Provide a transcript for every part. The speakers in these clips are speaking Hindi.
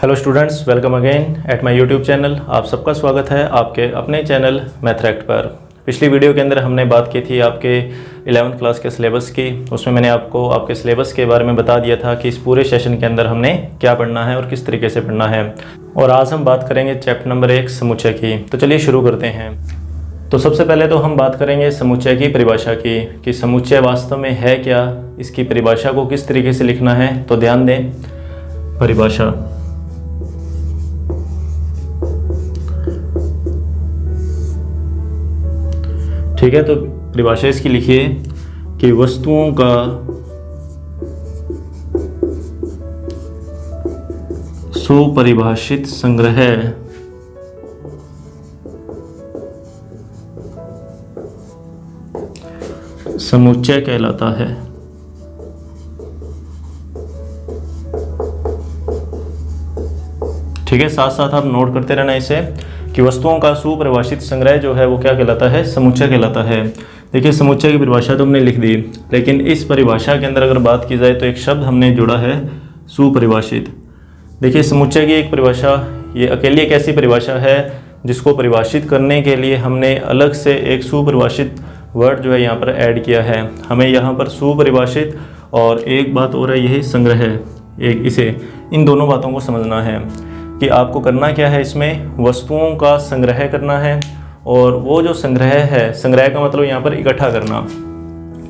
Hello students, welcome again at my YouTube channel. आप सबका स्वागत है आपके अपने चैनल मैथरेक्ट पर। पिछली वीडियो के अंदर हमने बात की थी आपके 11th क्लास के सिलेबस की। उसमें मैंने आपको आपके सिलेबस के बारे में बता दिया था कि इस पूरे सेशन के अंदर हमने क्या पढ़ना है और किस तरीके से पढ़ना है। और आज हम बात करेंगे चैप्टर नंबर 1 समुच्चय की। तो चलिए शुरू करते हैं। तो सबसे पहले तो हम बात करेंगे समुच्चय की परिभाषा की कि समुच्चय वास्तव में है क्या, इसकी परिभाषा को किस तरीके से लिखना है। तो ध्यान दें, परिभाषा ठीक है। तो परिभाषा इसकी लिखिए कि वस्तुओं का सुपरिभाषित संग्रह समुच्चय कहलाता है। ठीक है, साथ साथ आप नोट करते रहना इसे कि वस्तुओं का सुपरिभाषित संग्रह जो है वो क्या कहलाता है, समुच्चय कहलाता है। देखिए, समुच्चय की परिभाषा तो हमने लिख दी, लेकिन इस परिभाषा के अंदर अगर बात की जाए तो एक शब्द हमने जोड़ा है, सुपरिभाषित। देखिए, समुच्चय की एक परिभाषा, ये अकेली एक ऐसी परिभाषा है जिसको परिभाषित करने के लिए हमने अलग से एक सुपरिभाषित वर्ड जो है यहाँ पर ऐड किया है। हमें यहाँ पर सुपरिभाषित और एक बात और है, यही संग्रह, एक इसे इन दोनों बातों को समझना है कि आपको करना क्या है। इसमें वस्तुओं का संग्रह करना है, और वो जो संग्रह है, संग्रह का मतलब यहाँ पर इकट्ठा करना,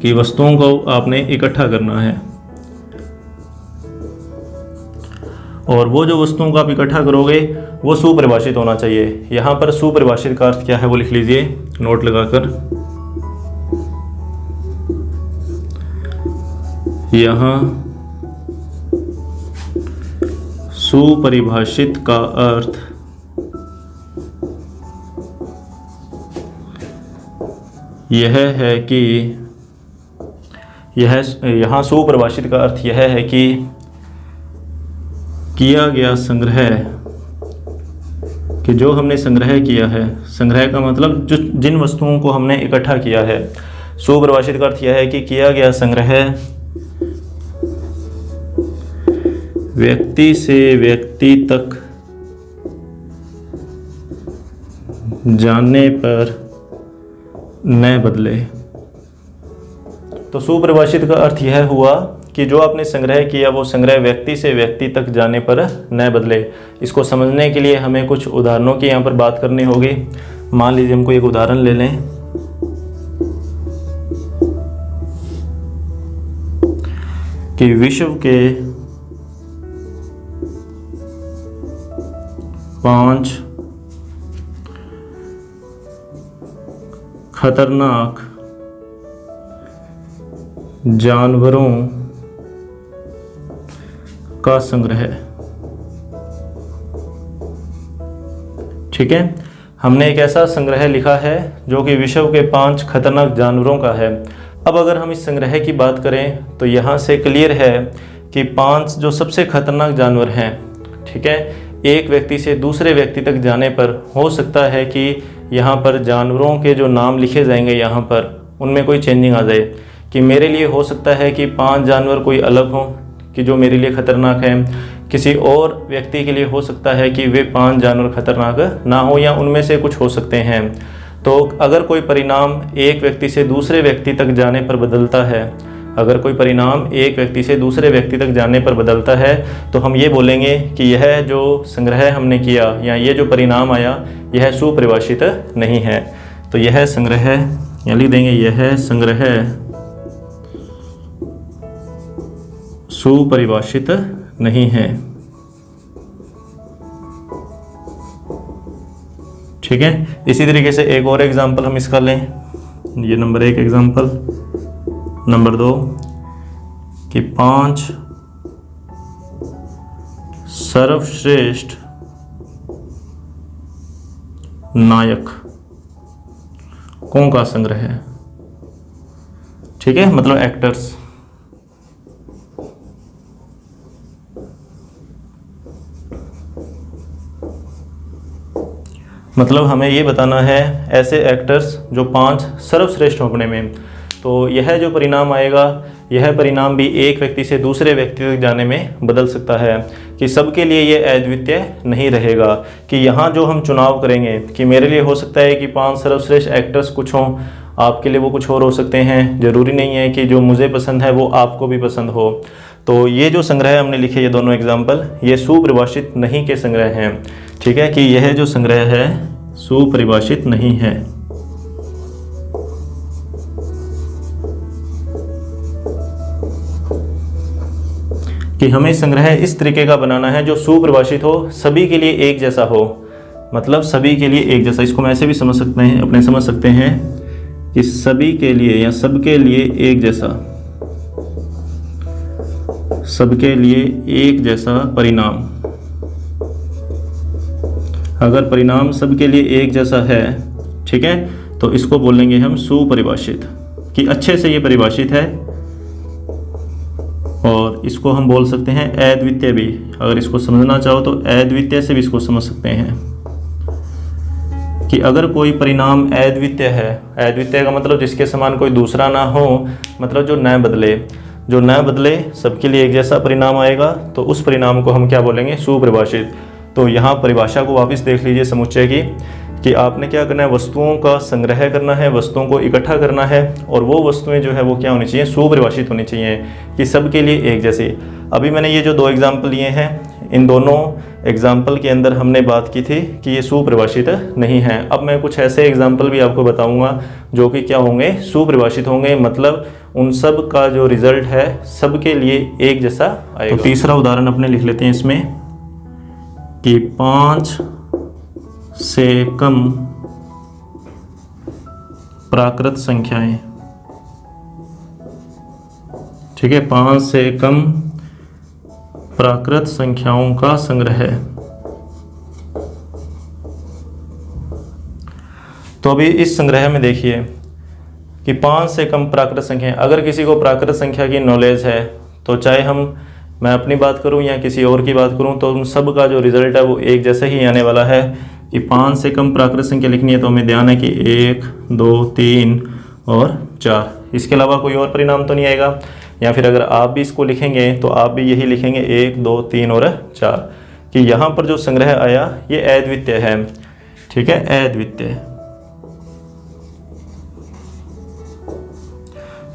कि वस्तुओं को आपने इकट्ठा करना है। और वो जो वस्तुओं को आप इकट्ठा करोगे वो सुपरिभाषित होना चाहिए। यहाँ पर सुपरिभाषित का अर्थ क्या है वो लिख लीजिए नोट लगाकर। यहाँ सुपरिभाषित का अर्थ यह है कि यहाँ सुपरिभाषित का अर्थ यह है कि किया गया संग्रह, कि जो हमने संग्रह किया है, संग्रह का मतलब जो जिन वस्तुओं को हमने इकट्ठा किया है। सुपरिभाषित का अर्थ यह है कि किया गया संग्रह व्यक्ति से व्यक्ति तक जाने पर न बदले। तो सुपरिभाषित का अर्थ यह हुआ कि जो आपने संग्रह किया वो संग्रह व्यक्ति से व्यक्ति तक जाने पर न बदले। इसको समझने के लिए हमें कुछ उदाहरणों की यहाँ पर बात करनी होगी। मान लीजिए हमको एक उदाहरण ले लें कि विश्व के 5 खतरनाक जानवरों का संग्रह। ठीक है, हमने एक ऐसा संग्रह लिखा है जो कि विश्व के 5 खतरनाक जानवरों का है। अब अगर हम इस संग्रह की बात करें तो यहाँ से क्लियर है कि 5 जो सबसे खतरनाक जानवर हैं, ठीक है, एक व्यक्ति से दूसरे व्यक्ति तक जाने पर हो सकता है कि यहाँ पर जानवरों के जो नाम लिखे जाएंगे यहाँ पर उनमें कोई चेंजिंग आ जाए। कि मेरे लिए हो सकता है कि 5 जानवर कोई अलग हों कि जो मेरे लिए ख़तरनाक हैं, किसी और व्यक्ति के लिए हो सकता है कि वे 5 जानवर खतरनाक ना हो, या उनमें से कुछ हो सकते हैं। तो अगर कोई परिणाम एक व्यक्ति से दूसरे व्यक्ति तक जाने पर बदलता है, अगर कोई परिणाम एक व्यक्ति से दूसरे व्यक्ति तक जाने पर बदलता है, तो हम ये बोलेंगे कि यह जो संग्रह हमने किया या ये जो परिणाम आया यह सुपरिभाषित नहीं है। तो यह संग्रह, या लिख देंगे यह संग्रह सुपरिभाषित नहीं है। ठीक है, इसी तरीके से एक और एग्जांपल हम इसका लें। ये नंबर 1 एग्जांपल। नंबर 2 कि 5 सर्वश्रेष्ठ नायकों का संग्रह है। ठीक है, मतलब एक्टर्स। मतलब हमें ये बताना है ऐसे एक्टर्स जो 5 सर्वश्रेष्ठ होने में। तो यह जो परिणाम आएगा, यह परिणाम भी एक व्यक्ति से दूसरे व्यक्ति तक जाने में बदल सकता है। कि सबके लिए ये अद्वितीय नहीं रहेगा, कि यहाँ जो हम चुनाव करेंगे कि मेरे लिए हो सकता है कि 5 सर्वश्रेष्ठ एक्टर्स कुछ हों, आपके लिए वो कुछ और हो सकते हैं, ज़रूरी नहीं है कि जो मुझे पसंद है वो आपको भी पसंद हो। तो ये जो संग्रह हमने लिखे, ये दोनों एग्जाम्पल, ये सुपरिभाषित नहीं के संग्रह हैं। ठीक है, कि यह जो संग्रह है सुपरिभाषित नहीं है। कि हमें संग्रह इस तरीके का बनाना है जो सुपरिभाषित हो, सभी के लिए एक जैसा हो, मतलब सभी के लिए एक जैसा। इसको हम ऐसे भी समझ सकते हैं, समझ सकते हैं कि सभी के लिए या सबके लिए एक जैसा, सबके लिए एक जैसा परिणाम। अगर परिणाम सबके लिए एक जैसा है, ठीक है, तो इसको बोलेंगे हम सुपरिभाषित, कि अच्छे से ये परिभाषित है। और इसको हम बोल सकते हैं अद्वितीय भी, अगर इसको समझना चाहो तो अद्वितीय से भी इसको समझ सकते हैं, कि अगर कोई परिणाम अद्वितीय है, अद्वितीय का मतलब जिसके समान कोई दूसरा ना हो, मतलब जो न बदले, जो न बदले, सबके लिए एक जैसा परिणाम आएगा, तो उस परिणाम को हम क्या बोलेंगे, सुपरिभाषित। तो यहाँ परिभाषा को वापस देख लीजिए समुच्चय की, कि आपने क्या करना है, वस्तुओं का संग्रह करना है, वस्तुओं को इकट्ठा करना है, और वो वस्तुएं जो है वो क्या होनी चाहिए, सुपरिभाषित होनी चाहिए, कि सबके लिए एक जैसी। अभी मैंने ये जो 2 एग्जाम्पल लिए हैं, इन दोनों एग्जाम्पल के अंदर हमने बात की थी कि ये सुपरिभाषित नहीं है। अब मैं कुछ ऐसे एग्जाम्पल भी आपको बताऊंगा जो कि क्या होंगे, सुपरिभाषित होंगे, मतलब उन सब का जो रिजल्ट है सबके लिए एक जैसा आएगा। तो तीसरा उदाहरण अपने लिख लेते हैं इसमें, कि 5 से कम प्राकृत संख्याएं, ठीक है, 5 से कम प्राकृत संख्याओं का संग्रह है। तो अभी इस संग्रह में देखिए कि 5 से कम प्राकृत संख्या, अगर किसी को प्राकृत संख्या की नॉलेज है, तो चाहे मैं अपनी बात करूं या किसी और की बात करूं, तो उन सब का जो रिजल्ट है वो एक जैसा ही आने वाला है। कि 5 से कम प्राकृत संख्या लिखनी है तो हमें ध्यान है कि 1, 2, 3 और 4, इसके अलावा कोई और परिणाम तो नहीं आएगा। या फिर अगर आप भी इसको लिखेंगे तो आप भी यही लिखेंगे 1, 2, 3 और 4, कि यहाँ पर जो संग्रह आया ये अद्वितीय है। ठीक है, अद्वितीय।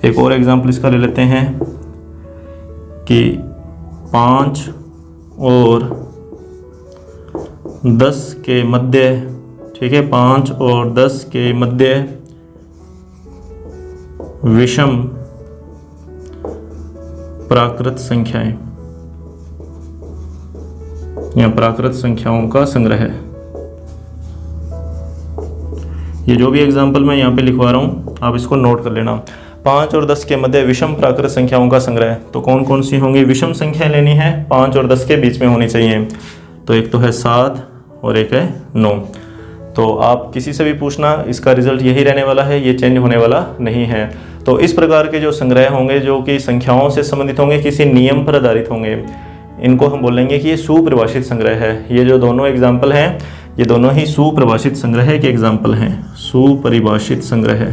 एक और एग्जाम्पल इसका ले लेते हैं कि 5 और 10 के मध्य, ठीक है, 5 और 10 के मध्य विषम प्राकृत संख्याएं या प्राकृत संख्याओं का संग्रह है। ये जो भी एग्जाम्पल मैं यहाँ पे लिखवा रहा हूँ आप इसको नोट कर लेना। 5 और 10 के मध्य विषम प्राकृत संख्याओं का संग्रह, तो कौन कौन सी होंगी, विषम संख्या लेनी है, 5 और 10 के बीच में होनी चाहिए। तो एक तो है 7 और एक है 9। तो आप किसी से भी पूछना, इसका रिजल्ट यही रहने वाला है, ये चेंज होने वाला नहीं है। तो इस प्रकार के जो संग्रह होंगे जो कि संख्याओं से संबंधित होंगे, किसी नियम पर आधारित होंगे, इनको हम बोलेंगे कि ये सुपरिभाषित संग्रह है। ये जो दोनों एग्जाम्पल हैं ये दोनों ही सुपरिभाषित संग्रह के एग्जाम्पल हैं, सुपरिभाषित संग्रह।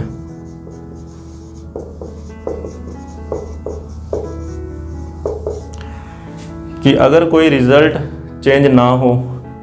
कि अगर कोई रिजल्ट चेंज ना हो,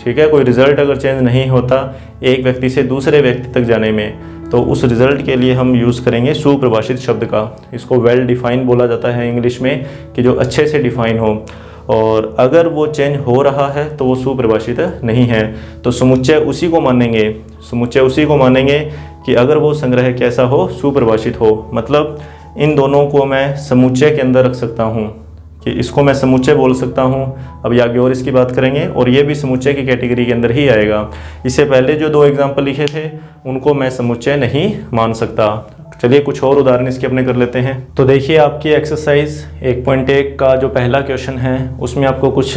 ठीक है, कोई रिजल्ट अगर चेंज नहीं होता एक व्यक्ति से दूसरे व्यक्ति तक जाने में, तो उस रिजल्ट के लिए हम यूज़ करेंगे सुपरिभाषित शब्द का। इसको वेल डिफाइन बोला जाता है इंग्लिश में, कि जो अच्छे से डिफाइन हो। और अगर वो चेंज हो रहा है तो वो सुपरिभाषित नहीं है। तो समुच्चय उसी को मानेंगे, समुच्चय उसी को मानेंगे कि अगर वो संग्रह कैसा हो, सुपरिभाषित हो। मतलब इन दोनों को मैं समुच्चय के अंदर रख सकता हूँ, कि इसको मैं समुच्चय बोल सकता हूँ। अब आगे और इसकी बात करेंगे, और ये भी समुच्चय की कैटेगरी के अंदर ही आएगा। इससे पहले जो 2 एग्जाम्पल लिखे थे उनको मैं समुच्चय नहीं मान सकता। चलिए कुछ और उदाहरण इसके अपने कर लेते हैं। तो देखिए आपकी एक्सरसाइज 1.1 का जो पहला क्वेश्चन है उसमें आपको कुछ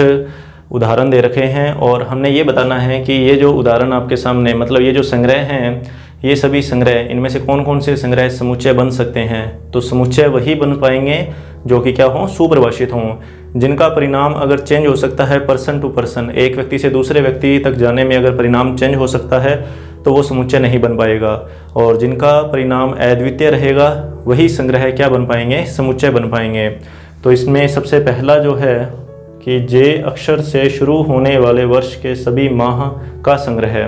उदाहरण दे रखे हैं, और हमने ये बताना है कि ये जो उदाहरण आपके सामने, मतलब ये जो संग्रह हैं, ये सभी संग्रह, इनमें से कौन कौन से संग्रह समुच्चय बन सकते हैं। तो समुच्चय वही बन पाएंगे जो कि क्या हों, सुपरिभाषित हों, जिनका परिणाम अगर चेंज हो सकता है पर्सन टू पर्सन, एक व्यक्ति से दूसरे व्यक्ति तक जाने में अगर परिणाम चेंज हो सकता है तो वो समुच्चय नहीं बन पाएगा। और जिनका परिणाम अद्वितीय रहेगा वही संग्रह क्या बन पाएंगे, समुच्चय बन पाएंगे। तो इसमें सबसे पहला जो है कि जे अक्षर से शुरू होने वाले वर्ष के सभी माह का संग्रह है।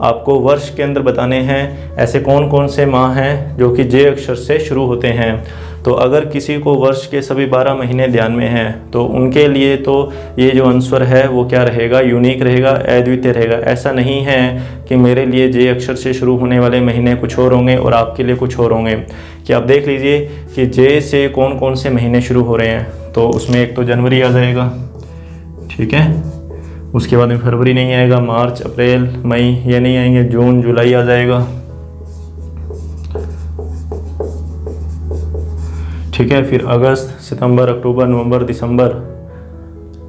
आपको वर्ष के अंदर बताने हैं ऐसे कौन कौन से माह हैं जो कि जे अक्षर से शुरू होते हैं। तो अगर किसी को वर्ष के सभी 12 महीने ध्यान में हैं तो उनके लिए तो ये जो आंसर है वो क्या रहेगा, यूनिक रहेगा, अद्वितीय रहेगा। ऐसा नहीं है कि मेरे लिए जे अक्षर से शुरू होने वाले महीने कुछ और होंगे और आपके लिए कुछ और होंगे। कि आप देख लीजिए कि जे से कौन कौन से महीने शुरू हो रहे हैं। तो उसमें एक तो जनवरी आ जाएगा, ठीक है, उसके बाद में फरवरी नहीं आएगा, मार्च, अप्रैल, मई ये नहीं आएंगे, जून, जुलाई आ जाएगा, ठीक है। फिर अगस्त, सितंबर, अक्टूबर, नवंबर, दिसंबर,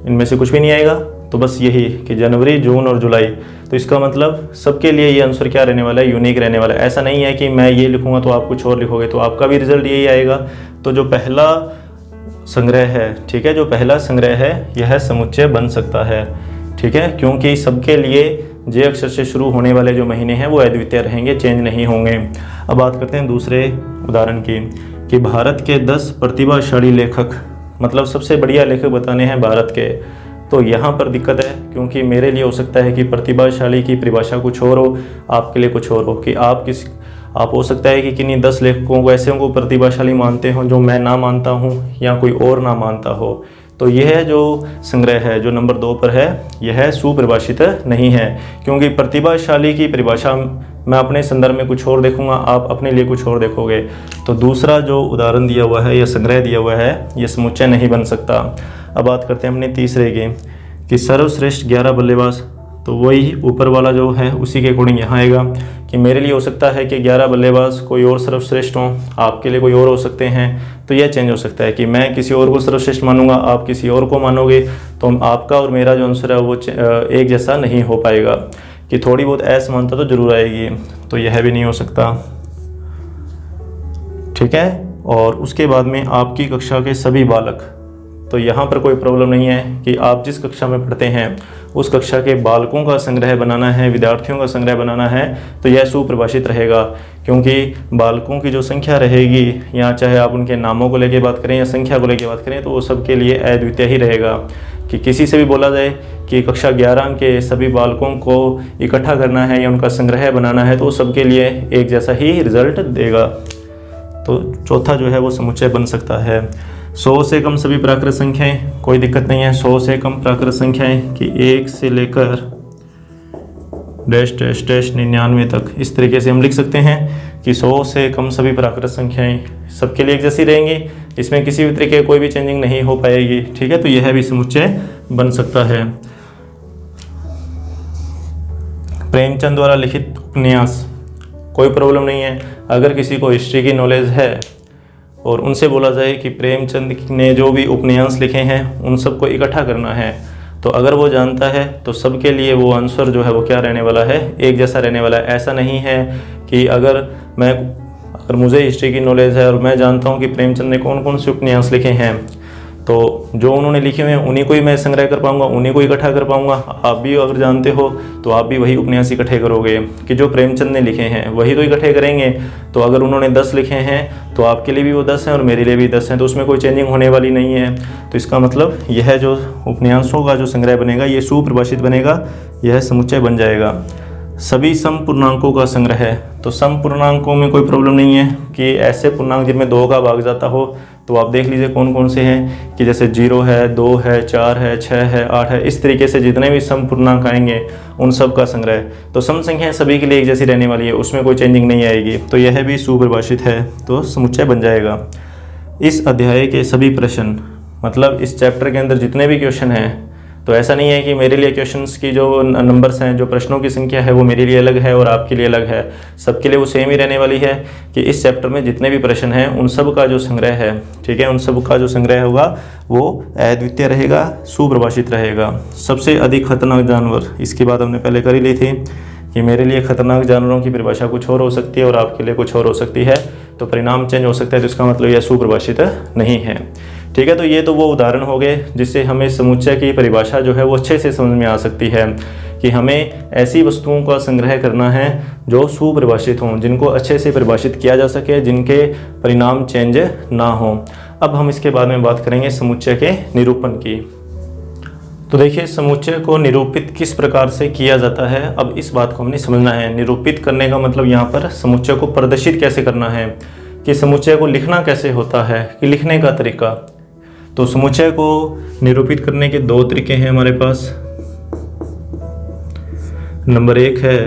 इनमें से कुछ भी नहीं आएगा। तो बस यही कि जनवरी, जून और जुलाई। तो इसका मतलब सबके लिए ये आंसर क्या रहने वाला है, यूनिक रहने वाला है। ऐसा नहीं है कि मैं ये लिखूंगा तो आप कुछ और लिखोगे, तो आपका भी रिजल्ट यही आएगा। तो जो पहला संग्रह है, ठीक है, जो पहला संग्रह है यह समुच्चय बन सकता है, ठीक है, क्योंकि सबके लिए जे अक्षर से शुरू होने वाले जो महीने हैं वो अद्वितीय रहेंगे, चेंज नहीं होंगे। अब बात करते हैं दूसरे उदाहरण की कि भारत के 10 प्रतिभाशाली लेखक, मतलब सबसे बढ़िया लेखक बताने हैं भारत के। तो यहाँ पर दिक्कत है क्योंकि मेरे लिए हो सकता है कि प्रतिभाशाली की परिभाषा कुछ और हो, आपके लिए कुछ और हो। कि आप हो सकता है कि किन्हीं 10 लेखकों को ऐसे को प्रतिभाशाली मानते हो जो मैं ना मानता हूँ या कोई और ना मानता हो। तो यह जो संग्रह है जो नंबर 2 पर है यह सुपरिभाषित नहीं है, क्योंकि प्रतिभाशाली की परिभाषा मैं अपने संदर्भ में कुछ और देखूंगा, आप अपने लिए कुछ और देखोगे। तो दूसरा जो उदाहरण दिया हुआ है या संग्रह दिया हुआ है यह समुच्चय नहीं बन सकता। अब बात करते हैं अपने तीसरे की कि सर्वश्रेष्ठ 11 बल्लेबाज। तो वही ऊपर वाला जो है उसी के अकॉर्डिंग यहाँ आएगा कि मेरे लिए हो सकता है कि 11 बल्लेबाज कोई और सर्वश्रेष्ठ हों, आपके लिए कोई और हो सकते हैं। तो यह चेंज हो सकता है कि मैं किसी और को सर्वश्रेष्ठ मानूंगा, आप किसी और को मानोगे, तो आपका और मेरा जो आंसर है वो एक जैसा नहीं हो पाएगा। कि थोड़ी बहुत असमानता तो जरूर आएगी, तो यह भी नहीं हो सकता, ठीक है। और उसके बाद में आपकी कक्षा के सभी बालक, तो यहाँ पर कोई प्रॉब्लम नहीं है कि आप जिस कक्षा में पढ़ते हैं उस कक्षा के बालकों का संग्रह बनाना है, विद्यार्थियों का संग्रह बनाना है, तो यह सुपरिभाषित रहेगा। क्योंकि बालकों की जो संख्या रहेगी, या चाहे आप उनके नामों को लेके बात करें या संख्या को लेके बात करें, तो वो सबके लिए अद्वितीय ही रहेगा। कि किसी से भी बोला जाए कि कक्षा 11 के सभी बालकों को इकट्ठा करना है या उनका संग्रह बनाना है, तो वो सबके लिए एक जैसा ही रिजल्ट देगा। तो चौथा जो है वो समुच्चय बन सकता है। 100 से कम सभी प्राकृत संख्याएं, कोई दिक्कत नहीं है। 100 से कम प्राकृत संख्याएं कि 1 से लेकर डैश डैश डैश 99 तक, इस तरीके से हम लिख सकते हैं कि 100 से कम सभी प्राकृत संख्याएं सबके लिए एक जैसी रहेंगी, इसमें किसी भी तरीके कोई भी चेंजिंग नहीं हो पाएगी, ठीक है। तो यह भी समुच्चय बन सकता है। प्रेमचंद द्वारा लिखित उपन्यास, कोई प्रॉब्लम नहीं है। अगर किसी को हिस्ट्री की नॉलेज है और उनसे बोला जाए कि प्रेमचंद ने जो भी उपन्यास लिखे हैं उन सबको इकट्ठा करना है, तो अगर वो जानता है तो सबके लिए वो आंसर जो है वो क्या रहने वाला है, एक जैसा रहने वाला है। ऐसा नहीं है कि अगर मुझे हिस्ट्री की नॉलेज है और मैं जानता हूँ कि प्रेमचंद ने कौन कौन से उपन्यास लिखे हैं, तो जो उन्होंने लिखे हुए हैं उन्हीं को ही मैं संग्रह कर पाऊंगा, उन्हीं को इकट्ठा कर पाऊंगा। आप भी अगर जानते हो तो आप भी वही उपन्यास इकट्ठे करोगे कि जो प्रेमचंद ने लिखे हैं वही तो इकट्ठे करेंगे। तो अगर उन्होंने 10 लिखे हैं तो आपके लिए भी वो 10 हैं और मेरे लिए भी 10 हैं, तो उसमें कोई चेंजिंग होने वाली नहीं है। तो इसका मतलब यह जो उपन्यासों का जो संग्रह बनेगा ये सुपरिभाषित बनेगा, यह समुच्चय बन जाएगा। सभी सम पूर्णांकों का संग्रह है, तो सम पूर्णांकों में कोई प्रॉब्लम नहीं है कि ऐसे पूर्णांक जिनमें 2 का भाग जाता हो, तो आप देख लीजिए कौन कौन से हैं कि जैसे 0 है, 2 है, 4 है, 6 है, 8 है, इस तरीके से जितने भी सम पूर्णांक आएंगे उन सब का संग्रह। तो सम संख्याएं सभी के लिए एक जैसी रहने वाली है, उसमें कोई चेंजिंग नहीं आएगी, तो यह भी सुपरिभाषित है, तो समुच्चय बन जाएगा। इस अध्याय के सभी प्रश्न, मतलब इस चैप्टर के अंदर जितने भी क्वेश्चन हैं, तो ऐसा नहीं है कि मेरे लिए क्वेश्चंस की जो नंबर्स हैं, जो प्रश्नों की संख्या है वो मेरे लिए अलग है और आपके लिए अलग है, सबके लिए वो सेम ही रहने वाली है कि इस चैप्टर में जितने भी प्रश्न हैं उन सब का जो संग्रह है, ठीक है, उन सब का जो संग्रह होगा वो अद्वितीय रहेगा, सुपरिभाषित रहेगा। सबसे अधिक खतरनाक जानवर, इसकी बात हमने पहले कर ही ली थी कि मेरे लिए खतरनाक जानवरों की परिभाषा कुछ और हो सकती है और आपके लिए कुछ और हो सकती है, तो परिणाम चेंज हो सकता है, तो इसका मतलब यह सुपरिभाषित नहीं है, ठीक है। तो ये तो वो उदाहरण हो गए जिससे हमें समुच्चय की परिभाषा जो है वो अच्छे से समझ में आ सकती है कि हमें ऐसी वस्तुओं का संग्रह करना है जो सुपरिभाषित हों, जिनको अच्छे से परिभाषित किया जा सके, जिनके परिणाम चेंज ना हो। अब हम इसके बाद में बात करेंगे समुच्चय के निरूपण की। तो देखिए समुच्चय को निरूपित किस प्रकार से किया जाता है, अब इस बात को हमने समझना है। निरूपित करने का मतलब यहाँ पर समुच्चय को प्रदर्शित कैसे करना है, कि समुच्चय को लिखना कैसे होता है, कि लिखने का तरीका। तो समुच्चय को निरूपित करने के दो तरीके हैं हमारे पास। नंबर 1 है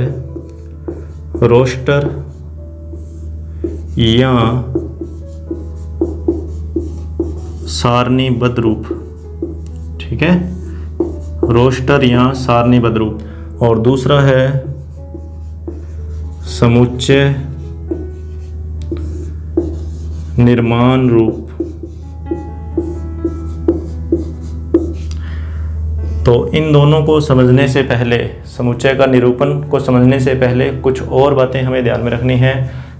रोस्टर या सारणीबद्ध रूप, ठीक है, रोस्टर या सारणीबद्ध रूप। और दूसरा है समुच्चय निर्माण रूप। तो इन दोनों को समझने से पहले, समुच्चय का निरूपण को समझने से पहले कुछ और बातें हमें ध्यान में रखनी है।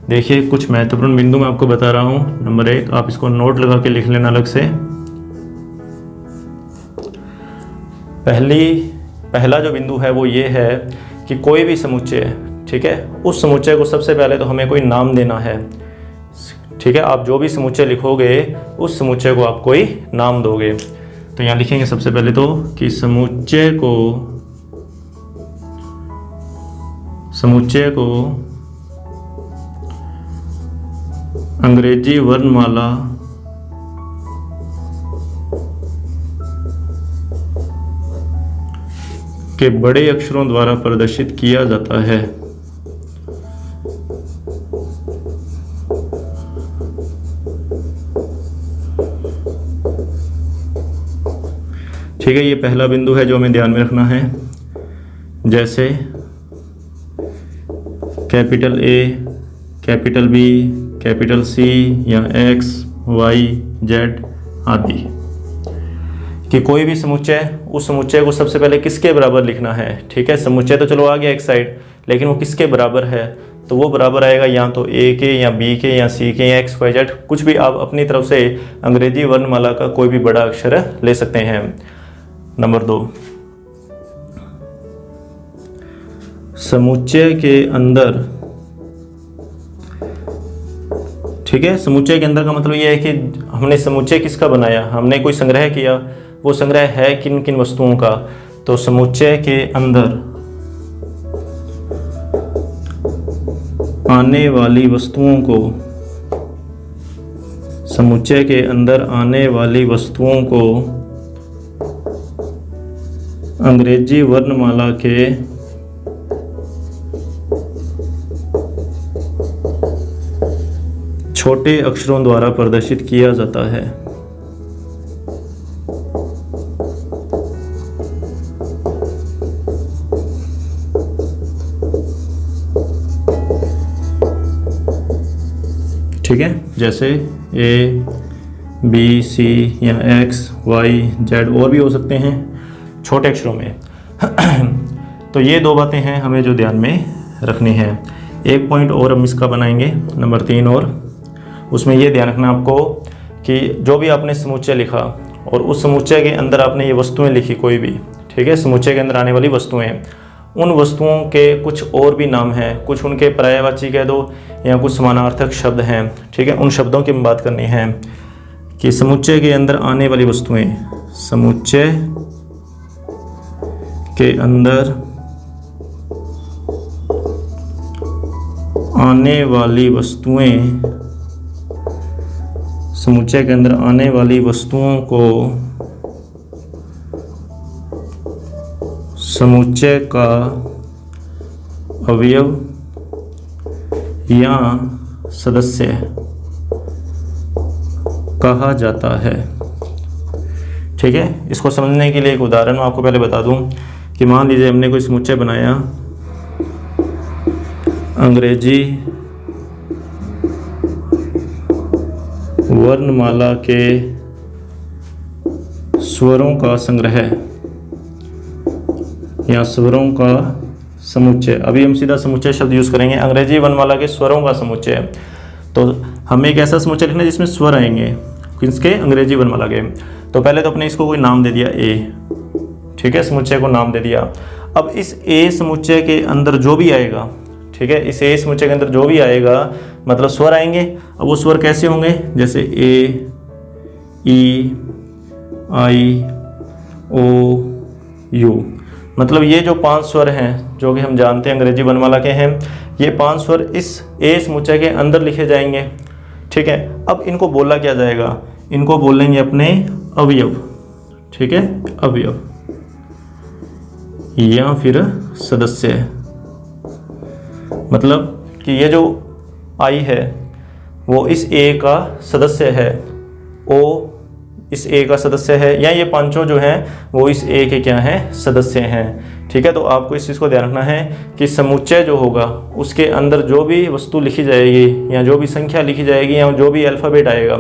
देखिए कुछ महत्वपूर्ण बिंदु मैं आपको बता रहा हूँ। नंबर 1, आप इसको नोट लगा के लिख लेना अलग से। पहला जो बिंदु है वो ये है कि कोई भी समुच्चय, ठीक है, उस समुच्चय को सबसे पहले तो हमें कोई नाम देना है, ठीक है। आप जो भी समुच्चय लिखोगे उस समुच्चय को आप कोई नाम दोगे। तो यहाँ लिखेंगे सबसे पहले तो कि समुच्चय को अंग्रेजी वर्णमाला के बड़े अक्षरों द्वारा प्रदर्शित किया जाता है। ठीक है, ये पहला बिंदु है जो हमें ध्यान में रखना है। जैसे capital A, capital B, capital C या X, Y, Z आदि, कि कोई भी समुच्चय, उस समुच्चय को सबसे पहले किसके बराबर लिखना है। ठीक है, समुच्चय तो चलो आ गया एक साइड, लेकिन वो किसके बराबर है, तो वो बराबर आएगा या तो A के या B के या C के या X, Y, Z, कुछ भी आप अपनी तरफ से अंग्रेजी वर्णमाला का कोई भी बड़ा अक्षर ले सकते हैं। नंबर 2, समुच्चय के अंदर, ठीक है, समुच्चय के अंदर का मतलब यह है कि हमने समुच्चय किसका बनाया, हमने कोई संग्रह किया, वो संग्रह है किन किन वस्तुओं का। तो समुच्चय के अंदर आने वाली वस्तुओं को, समुच्चय के अंदर आने वाली वस्तुओं को अंग्रेजी वर्णमाला के छोटे अक्षरों द्वारा प्रदर्शित किया जाता है। ठीक है, जैसे A, B, C या X, Y, Z और भी हो सकते हैं छोटे अक्षरों में। तो ये दो बातें हैं हमें जो ध्यान में रखनी है। एक पॉइंट और हम इसका बनाएंगे, नंबर 3, और उसमें ये ध्यान रखना आपको कि जो भी आपने समुच्चय लिखा और उस समुच्चय के अंदर आपने ये वस्तुएं लिखी कोई भी, ठीक है, समुच्चय के अंदर आने वाली वस्तुएं, उन वस्तुओं के कुछ और भी नाम हैं, कुछ उनके पर्यायवाची कह दो या कुछ समानार्थक शब्द हैं, ठीक है, उन शब्दों की बात करनी है कि समुच्चय के अंदर आने वाली वस्तुएं, समुच्चय के अंदर आने वाली वस्तुएं, समुच्चय के अंदर आने वाली वस्तुओं को समुच्चय का अवयव या सदस्य कहा जाता है। ठीक है, इसको समझने के लिए एक उदाहरण मैं आपको पहले बता दूं कि मान लीजिए हमने कोई समुच्चय बनाया अंग्रेजी वर्णमाला के स्वरों का संग्रह या स्वरों का समुच्चय। अभी हम सीधा समुच्चय शब्द यूज़ करेंगे, अंग्रेजी वर्णमाला के स्वरों का समुच्चय। तो हमें एक ऐसा समुच्चय लिखना है जिसमें स्वर आएंगे, किसके, अंग्रेजी वर्णमाला के। तो पहले तो अपने इसको कोई नाम दे दिया A, ठीक है, समुच्चय को नाम दे दिया। अब इस A समुच्चय के अंदर जो भी आएगा, ठीक है, इस A समुच्चय के अंदर जो भी आएगा मतलब स्वर आएंगे। अब वो स्वर कैसे होंगे, जैसे A, E, I, O, you. मतलब ये जो 5 स्वर हैं जो कि हम जानते हैं अंग्रेजी वर्णमाला के हैं, ये 5 स्वर इस ए समुच्चय के अंदर लिखे जाएंगे। ठीक है, अब इनको बोला क्या जाएगा, इनको बोलेंगे अपने अवयव। ठीक है, अवयव या फिर सदस्य। मतलब कि ये जो आई है वो इस ए का सदस्य है, ओ इस ए का सदस्य है, या ये पांचों जो हैं वो इस ए के क्या हैं, सदस्य हैं। ठीक है, तो आपको इस चीज़ को ध्यान रखना है कि समुच्चय जो होगा उसके अंदर जो भी वस्तु लिखी जाएगी या जो भी संख्या लिखी जाएगी या जो भी अल्फ़ाबेट आएगा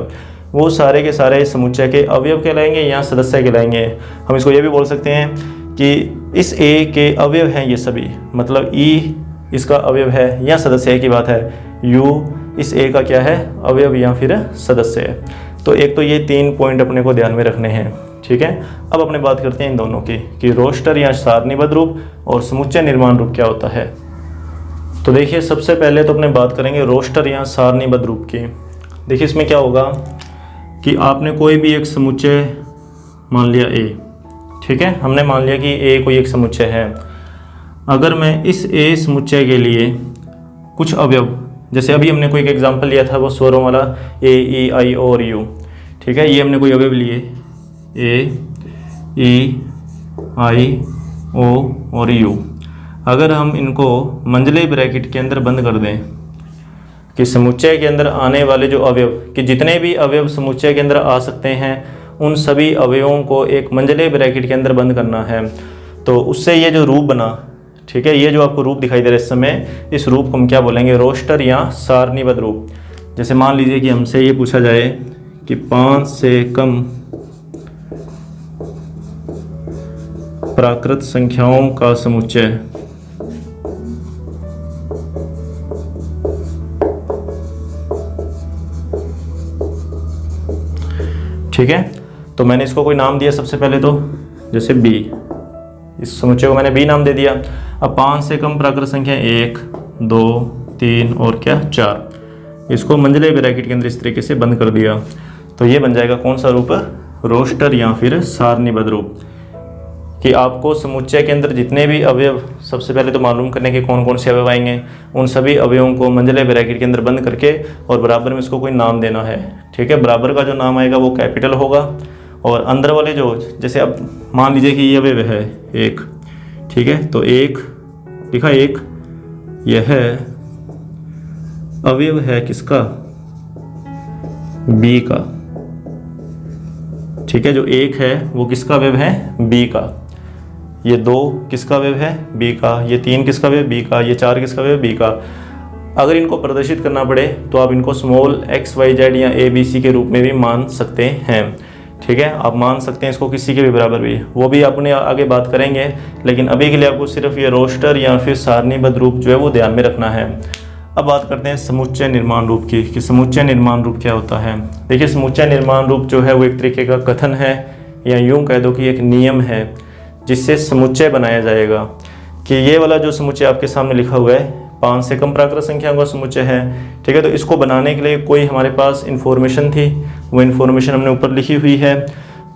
वो सारे के सारे समुच्चय के अवयव कहलाएंगे या सदस्य कहलाएंगे। हम इसको ये भी बोल सकते हैं कि इस ए के अवयव हैं ये सभी, मतलब ई इसका अवयव है या सदस्य की बात है, यू इस ए का क्या है, अवयव या फिर सदस्य है। तो एक तो ये 3 पॉइंट अपने को ध्यान में रखने हैं। ठीक है, अब अपने बात करते हैं इन दोनों की कि रोस्टर या सारणीबद्ध रूप और समुच्चय निर्माण रूप क्या होता है। तो देखिए, सबसे पहले तो अपने बात करेंगे रोस्टर या सारणीबद्ध रूप की। देखिए इसमें क्या होगा कि आपने कोई भी एक समुच्चय मान लिया ए। ठीक है, हमने मान लिया कि ए कोई एक समुच्चय है। अगर मैं इस ए समुच्चय के लिए कुछ अवयव, जैसे अभी हमने कोई एक एग्जांपल लिया था वो स्वरों वाला ए, ई, आई और यू। ठीक है, ये हमने कोई अवयव लिए ए, ई, आई, ओ और यू। अगर हम इनको मंझले ब्रैकेट के अंदर बंद कर दें कि समुच्चय के अंदर आने वाले जो अवयव, कि जितने भी अवयव समुच्चय के अंदर आ सकते हैं उन सभी अवयवों को एक मंझले ब्रैकेट के अंदर बंद करना है, तो उससे ये जो रूप बना, ठीक है, ये जो आपको रूप दिखाई दे रहा है इस समय, इस रूप को हम क्या बोलेंगे, रोस्टर या सारणीबद्ध रूप। जैसे मान लीजिए कि हमसे ये पूछा जाए कि 5 से कम प्राकृत संख्याओं का समुच्चय। ठीक है, तो मैंने इसको कोई नाम दिया सबसे पहले, तो जैसे बी, इस समुच्चय को मैंने बी नाम दे दिया। अब 5 से कम प्राकृत संख्या 1, 2, 3 और क्या 4, इसको मंझले ब्रैकेट के अंदर इस तरीके से बंद कर दिया, तो ये बन जाएगा कौन सा रूप, रोस्टर या फिर सारणीबद्ध रूप। कि आपको समुच्चय के अंदर जितने भी अवयव, सबसे पहले तो मालूम करने के कौन कौन से अवयव आएंगे, उन सभी अवयवों को मंझले ब्रैकेट के अंदर बंद करके और बराबर में इसको कोई नाम देना है। ठीक है, बराबर का जो नाम आएगा वो कैपिटल होगा, और अंदर वाले जो, जैसे अब मान लीजिए कि ये अवयव है 1, ठीक है, तो 1 लिखा, 1 यह अवयव है किसका, बी का। ठीक है, जो 1 है वो किसका अवयव है, बी का। ये 2 किसका अवयव है, बी का। ये 3 किसका अवयव, बी का। ये 4 किसका अवयव, बी का। अगर इनको प्रदर्शित करना पड़े तो आप इनको स्मॉल XYZ या ABC के रूप में भी मान सकते हैं। ठीक है, आप मान सकते हैं इसको किसी के भी बराबर भी, वो भी अपने आगे बात करेंगे, लेकिन अभी के लिए आपको सिर्फ ये रोस्टर या फिर सारणीबद्ध रूप जो है वो ध्यान में रखना है। अब बात करते हैं समुच्चय निर्माण रूप की, कि समुच्चय निर्माण रूप क्या होता है। देखिए, समुच्चय निर्माण रूप जो है वो एक तरीके का कथन है, या यूँ कह दो कि एक नियम है जिससे समुच्चय बनाया जाएगा। कि ये वाला जो समुच्चय आपके सामने लिखा हुआ है 5 से कम प्राकृत संख्याओं का समुच्चय है। ठीक है, तो इसको बनाने के लिए कोई हमारे पास इन्फॉर्मेशन थी, वो इन्फॉर्मेशन हमने ऊपर लिखी हुई है,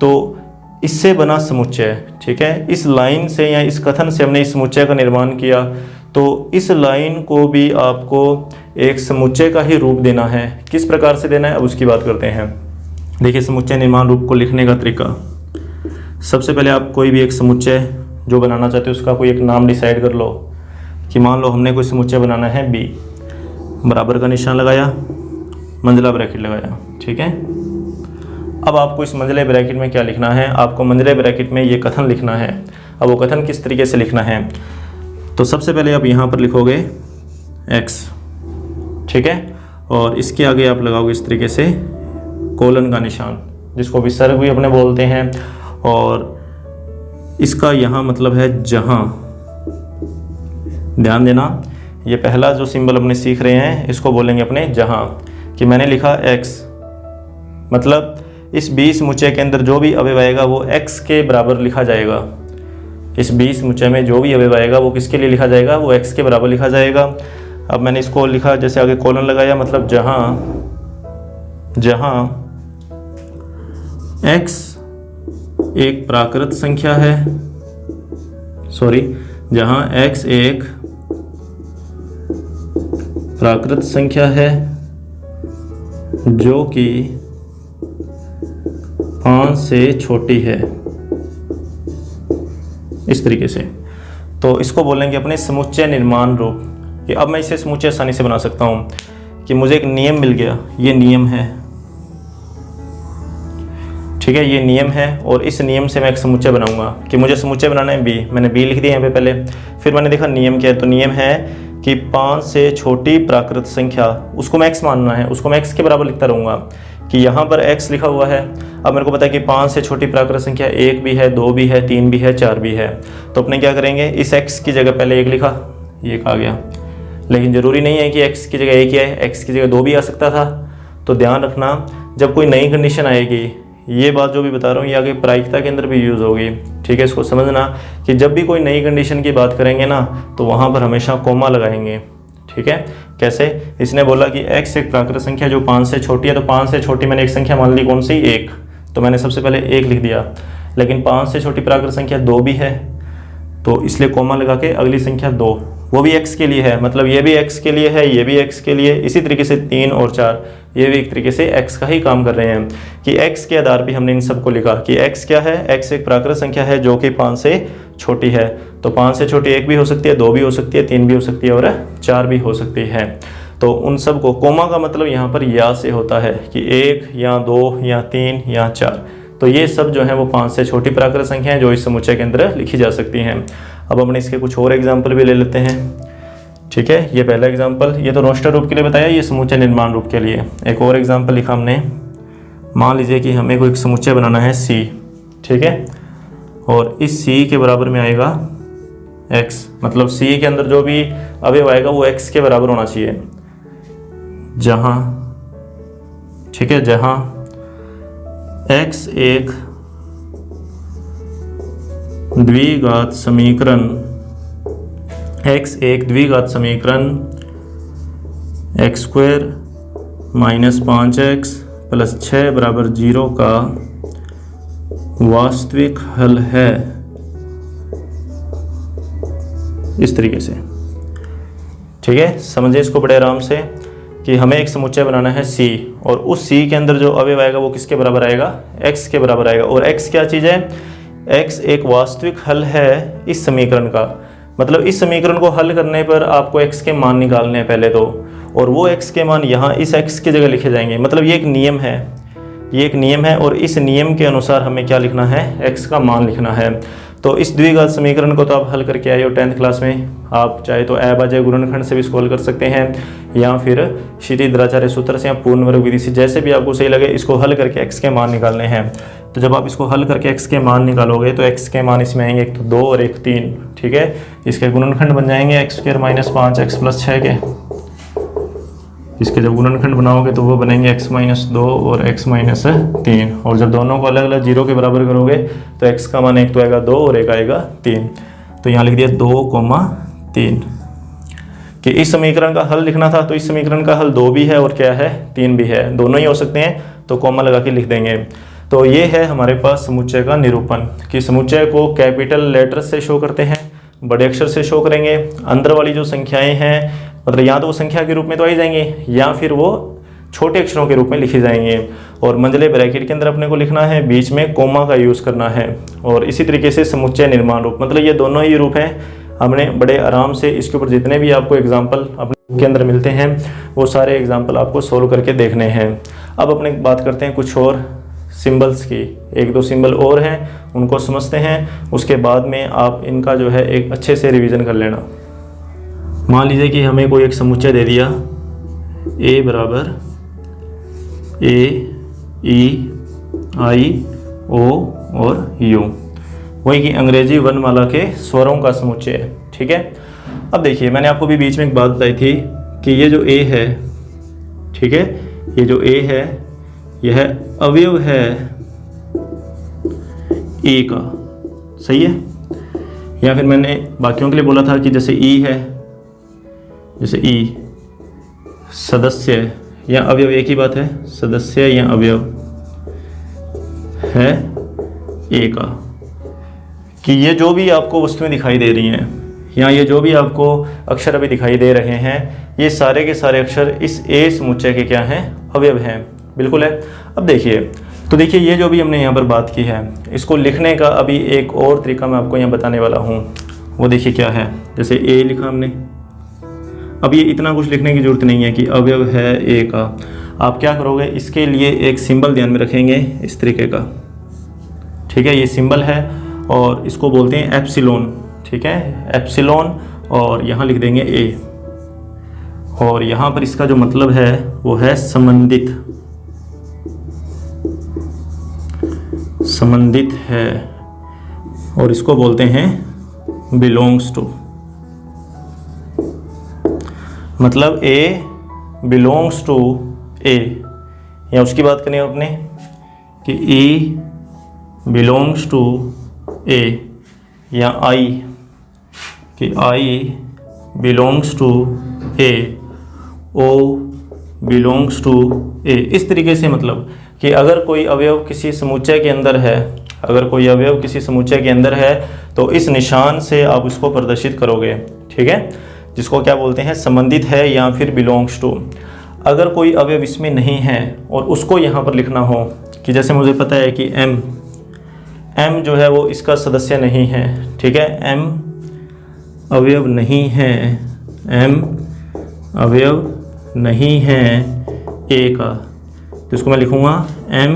तो इससे बना समुच्चय। ठीक है, इस लाइन से या इस कथन से हमने इस समुच्चय का निर्माण किया, तो इस लाइन को भी आपको एक समुच्चय का ही रूप देना है। किस प्रकार से देना है, अब उसकी बात करते हैं। देखिए, समुच्चय निर्माण रूप को लिखने का तरीका, सबसे पहले आप कोई भी एक समुच्चय जो बनाना चाहते हो उसका कोई एक नाम डिसाइड कर लो। कि मान लो हमने कोई समुच्चय बनाना है बी, बराबर का निशान लगाया, मंझला ब्रैकेट लगाया। ठीक है, अब आपको इस मंझले ब्रैकेट में क्या लिखना है, आपको मंझले ब्रैकेट में ये कथन लिखना है। अब वो कथन किस तरीके से लिखना है, तो सबसे पहले आप यहाँ पर लिखोगे x, ठीक है, और इसके आगे आप लगाओगे इस तरीके से कोलन का निशान, जिसको विसर्ग भी अपने बोलते हैं, और इसका यहाँ मतलब है जहाँ। ध्यान देना, ये पहला जो सिंबल अपने सीख रहे हैं इसको बोलेंगे अपने जहाँ। कि मैंने लिखा x, मतलब इस 20 समुच्चय के अंदर जो भी अवयव आएगा वो x के बराबर लिखा जाएगा। इस 20 समुच्चय में जो भी अवयव आएगा वो किसके लिए लिखा जाएगा, वो x के बराबर लिखा जाएगा। अब मैंने इसको लिखा, जैसे आगे कोलन लगाया, मतलब जहाँ x एक प्राकृत संख्या है जहाँ x एक प्राकृत संख्या है जो कि 5 से छोटी है, इस तरीके से। तो इसको बोलेंगे अपने समुच्चय निर्माण रूप। कि अब मैं इसे समुच्चय आसानी से बना सकता हूँ कि मुझे एक नियम मिल गया, ये नियम है, ठीक है, ये नियम है, और इस नियम से मैं एक समुच्चय बनाऊंगा कि मुझे समुच्चय बनाना है बी। मैंने बी लिख दिया यहाँ पे पहले, फिर मैंने देखा नियम क्या है, तो नियम है कि 5 से छोटी प्राकृत संख्या, उसको मैं x मानना है, उसको मैं x के बराबर लिखता रहूँगा कि यहाँ पर x लिखा हुआ है। अब मेरे को पता है कि 5 से छोटी प्राकृत संख्या 1 भी है, 2 भी है, 3 भी है, 4 भी है। तो अपने क्या करेंगे, इस x की जगह पहले 1 लिखा, ये आ गया, लेकिन ज़रूरी नहीं है कि x की जगह 1 ही आए, x की जगह 2 भी आ सकता था। तो ध्यान रखना, जब कोई नई कंडीशन आएगी, ये बात जो भी बता रहा हूँ ये आगे प्रायिकता के अंदर भी यूज़ होगी, ठीक है। इसको समझना कि जब भी कोई नई कंडीशन की बात करेंगे ना, तो वहाँ पर हमेशा कोमा लगाएंगे, ठीक है। कैसे, इसने बोला कि x एक प्राकृत संख्या जो 5 से छोटी है, तो 5 से छोटी मैंने एक संख्या मान ली, कौन सी, 1, तो मैंने सबसे पहले 1 लिख दिया। लेकिन 5 से छोटी प्राकृत संख्या 2 भी है, तो इसलिए कोमा लगा के अगली संख्या 2, वो भी x के लिए है, मतलब ये भी x के लिए है, ये भी x के लिए, इसी तरीके से 3 और 4 ये भी एक तरीके से x का ही काम कर रहे हैं। कि x के आधार पे हमने इन सबको लिखा कि x क्या है, x एक प्राकृत संख्या है जो कि 5 से छोटी है। तो 5 से छोटी 1 भी हो सकती है, 2 भी हो सकती है, 3 भी हो सकती है और 4 भी हो सकती है। तो उन सब को, कोमा का मतलब यहाँ पर या से होता है कि 1 या 2 या 3 या 4। तो ये सब जो है वो 5 से छोटी प्राकृत संख्या है जो इस समुच्चय के अंदर लिखी जा सकती हैं। अब हमने इसके कुछ और एग्जाम्पल भी ले लेते हैं, ठीक है। ये पहला एग्जाम्पल, ये तो रोस्टर रूप के लिए बताया, ये समुच्चय निर्माण रूप के लिए। एक और एग्जाम्पल लिखा हमने, मान लीजिए कि हमें कोई समुच्चय बनाना है C, ठीक है, और इस C के बराबर में आएगा x, मतलब C के अंदर जो भी अवयव आएगा वो x के बराबर होना चाहिए। जहाँ, ठीक है, जहाँ x एक द्विघात समीकरण, x एक द्विघात समीकरण x² - 5x + 6 = 0 का वास्तविक हल है, इस तरीके से, ठीक है। समझिए इसको बड़े आराम से कि हमें एक समुच्चय बनाना है C, और उस C के अंदर जो अवयव आएगा वो किसके बराबर आएगा, x के बराबर आएगा। और x क्या चीज़ है, x एक वास्तविक हल है इस समीकरण का, मतलब इस समीकरण को हल करने पर आपको x के मान निकालने हैं पहले तो, और वो x के मान यहाँ इस x की जगह लिखे जाएंगे। मतलब ये एक नियम है, ये एक नियम है, और इस नियम के अनुसार हमें क्या लिखना है, x का मान लिखना है। तो इस द्विघात समीकरण को तो आप हल करके आए हो 10th क्लास में, आप चाहे तो अभाज्य गुणनखंड से भी इसको हल कर सकते हैं, या फिर श्री द्राचार्य सूत्र से या पूर्ण वर्ग विधि से, जैसे भी आपको सही लगे, इसको हल करके x के मान निकालने हैं। तो जब आप इसको हल करके x के मान निकालोगे तो x के मान इसमें आएंगे, एक तो 2 और एक 3, ठीक है। इसके गुणनखंड बन जाएंगे x² - 5x + 6 के। इसके जब गुणनखंड बनाओगे तो वो बनेंगे x - 2 और x - 3, और जब दोनों को अलग अलग 0 के बराबर करोगे तो x का मान एक तो आएगा 2 और एक आएगा 3। तो यहाँ लिख दिया 2,3 कि इस समीकरण का हल लिखना था, तो इस समीकरण का हल 2 भी है और क्या है, 3 भी है, दोनों ही हो सकते हैं, तो कॉमा लगा के लिख देंगे। तो ये है हमारे पास समुच्चय का निरूपण, कि समुच्चय को कैपिटल लेटर से शो करते हैं, बड़े अक्षर से शो करेंगे। अंदर वाली जो संख्याएं हैं, मतलब या तो वो संख्या के रूप में तो आ ही जाएंगे, या फिर वो छोटे अक्षरों के रूप में लिखे जाएंगे, और मंझले ब्रैकेट के अंदर अपने को लिखना है, बीच में कोमा का यूज़ करना है। और इसी तरीके से समुच्चय निर्माण रूप, मतलब ये दोनों ही रूप हैं। हमने बड़े आराम से इसके ऊपर जितने भी आपको एग्जाम्पल अपने के अंदर मिलते हैं वो सारे एग्जाम्पल आपको सोल्व करके देखने हैं। अब अपने बात करते हैं कुछ और सिंबल्स की, 1-2 सिंबल और हैं, उनको समझते हैं, उसके बाद में आप इनका जो है एक अच्छे से रिवीजन कर लेना। मान लीजिए कि हमें कोई एक समुच्चय दे दिया, A बराबर A E I O और U, वही कि अंग्रेजी वर्णमाला के स्वरों का समुच्चय है, ठीक है। अब देखिए, मैंने आपको भी बीच में एक बात बताई थी कि ये जो A है, ठीक है, ये जो A है यह अवयव है A का, सही है। या फिर मैंने बाकियों के लिए बोला था कि जैसे E है, जैसे E सदस्य या अवयव, एक ही बात है, सदस्य या अवयव है A का, कि ये जो भी आपको वस्तुएं दिखाई दे रही हैं या ये जो भी आपको अक्षर अभी दिखाई दे रहे हैं, ये सारे के सारे अक्षर इस ए समुच्चय के क्या हैं, अवयव हैं। बिल्कुल है। अब देखिए, तो देखिए ये जो भी हमने यहाँ पर बात की है, इसको लिखने का अभी एक और तरीका मैं आपको यहाँ बताने वाला हूँ। वो देखिए क्या है, जैसे ए लिखा हमने, अब ये इतना कुछ लिखने की ज़रूरत नहीं है कि अवयव है ए का। आप क्या करोगे, इसके लिए एक सिंबल ध्यान में रखेंगे इस तरीके का, ठीक है। ये सिंबल है और इसको बोलते हैं एप्सिलॉन, ठीक है, एप्सिलॉन। और यहाँ लिख देंगे ए, और यहाँ पर इसका जो मतलब है वो है संबंधित, संबंधित है, और इसको बोलते हैं बिलोंग्स टू। मतलब ए बिलोंग्स टू ए, या उसकी बात करें अपने कि ई बिलोंग्स टू ए, या आई कि I belongs to A, O belongs to A. इस तरीके से मतलब कि अगर कोई अवयव किसी समुच्चय के अंदर है, अगर कोई अवयव किसी समुच्चय के अंदर है तो इस निशान से आप उसको प्रदर्शित करोगे, ठीक है, जिसको क्या बोलते हैं, संबंधित है या फिर बिलोंग्स टू। अगर कोई अवयव इसमें नहीं है और उसको यहाँ पर लिखना हो कि जैसे मुझे पता है कि एम जो है वो इसका सदस्य नहीं है, ठीक है, एम अवयव नहीं है, एम अवयव नहीं है ए का, तो इसको मैं लिखूँगा M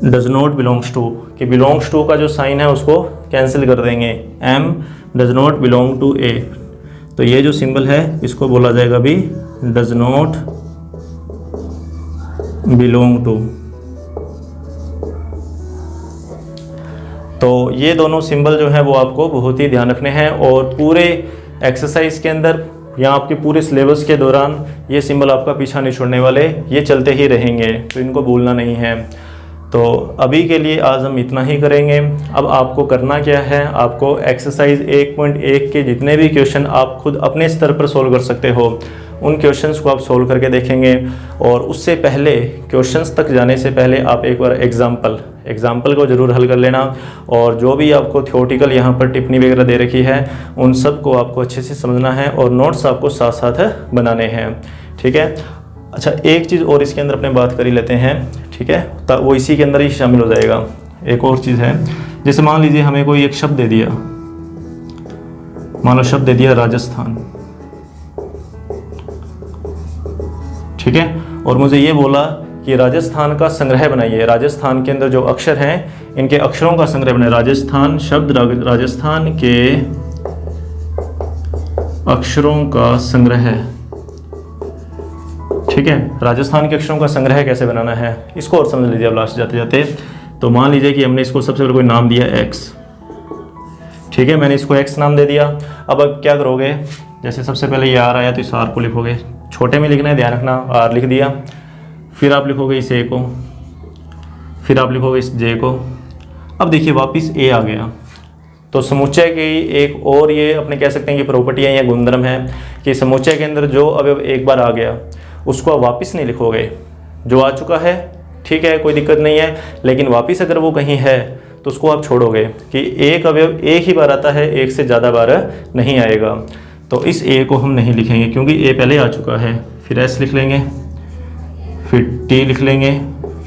does not belongs to, कि बिलोंग्स टू का जो साइन है उसको कैंसिल कर देंगे, M does not belong to A. तो ये जो सिंबल है इसको बोला जाएगा भी डज नॉट बिलोंग टू। तो ये दोनों सिंबल जो है वो आपको बहुत ही ध्यान रखने हैं, और पूरे एक्सरसाइज के अंदर या आपके पूरे सिलेबस के दौरान ये सिंबल आपका पीछा नहीं छोड़ने वाले, ये चलते ही रहेंगे, तो इनको भूलना नहीं है। तो अभी के लिए आज हम इतना ही करेंगे। अब आपको करना क्या है, आपको एक्सरसाइज 1.1 के जितने भी क्वेश्चन आप खुद अपने स्तर पर सोल्व कर सकते हो उन क्वेश्चंस को आप सोल्व करके देखेंगे। और उससे पहले, क्वेश्चंस तक जाने से पहले आप एक बार एग्जाम्पल को ज़रूर हल कर लेना, और जो भी आपको थ्योरेटिकल यहाँ पर टिप्पणी वगैरह दे रखी है उन सब को आपको अच्छे से समझना है, और नोट्स आपको साथ साथ बनाने हैं, ठीक है। अच्छा, एक चीज़ और इसके अंदर अपने बात कर ही लेते हैं, ठीक है, तो वो इसी के अंदर ही शामिल हो जाएगा। एक और चीज़ है, जैसे मान लीजिए हमें कोई एक शब्द दे दिया, मान लो शब्द दे दिया राजस्थान, ठीक है, और मुझे ये बोला कि राजस्थान का संग्रह बनाइए, राजस्थान के अंदर जो अक्षर हैं इनके अक्षरों का संग्रह बनाइए, राजस्थान शब्द, राजस्थान के अक्षरों का संग्रह, ठीक है। राजस्थान के अक्षरों का संग्रह कैसे बनाना है इसको और समझ लीजिए अब लास्ट जाते जाते। तो मान लीजिए कि हमने इसको सबसे पहले कोई नाम दिया एक्स, ठीक है, मैंने इसको एक्स नाम दे दिया। अब क्या करोगे, जैसे सबसे पहले ये आर आया तो इस आर को लिखोगे, छोटे में लिखना है, ध्यान रखना, आर लिख दिया, फिर आप लिखोगे इस ए को, फिर आप लिखोगे इस जे को। अब देखिए वापिस ए आ गया, तो समुच्चय की एक और ये अपने कह सकते हैं कि प्रॉपर्टी है या गुणधर्म है कि समुच्चय के अंदर जो अवयव एक बार आ गया उसको आप वापस नहीं लिखोगे, जो आ चुका है ठीक है कोई दिक्कत नहीं है, लेकिन वापस अगर वो कहीं है तो उसको आप छोड़ोगे कि एक अवयव एक ही बार आता है, एक से ज़्यादा बार नहीं आएगा। तो इस ए को हम नहीं लिखेंगे क्योंकि ए पहले आ चुका है, फिर एस लिख लेंगे, फिर टी लिख लेंगे,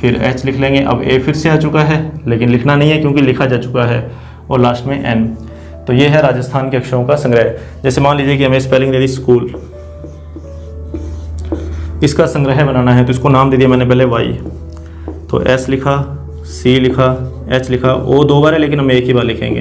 फिर एच लिख लेंगे। अब ए फिर से आ चुका है लेकिन लिखना नहीं है क्योंकि लिखा जा चुका है, और लास्ट में एन। तो ये है राजस्थान के अक्षरों का संग्रह। जैसे मान लीजिए कि हमें स्पेलिंग दे दी स्कूल, इसका संग्रह बनाना है तो इसको नाम दे दिया मैंने पहले वाई, तो एस लिखा, सी लिखा, एच लिखा, ओ दो बार है लेकिन हम एक ही बार लिखेंगे,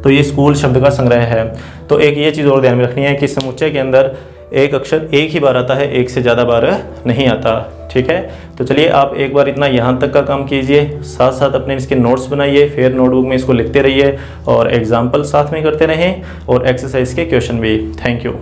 तो ये स्कूल शब्द का संग्रह है। तो एक ये चीज़ और ध्यान में रखनी है कि समुच्चय के अंदर एक अक्षर एक ही बार आता है, एक से ज़्यादा बार नहीं आता, ठीक है। तो चलिए आप एक बार इतना यहाँ तक का काम कीजिए, साथ साथ अपने इसके नोट्स बनाइए, फिर नोटबुक में इसको लिखते रहिए और एग्जाम्पल साथ में करते रहें और एक्सरसाइज के क्वेश्चन भी। Thank you.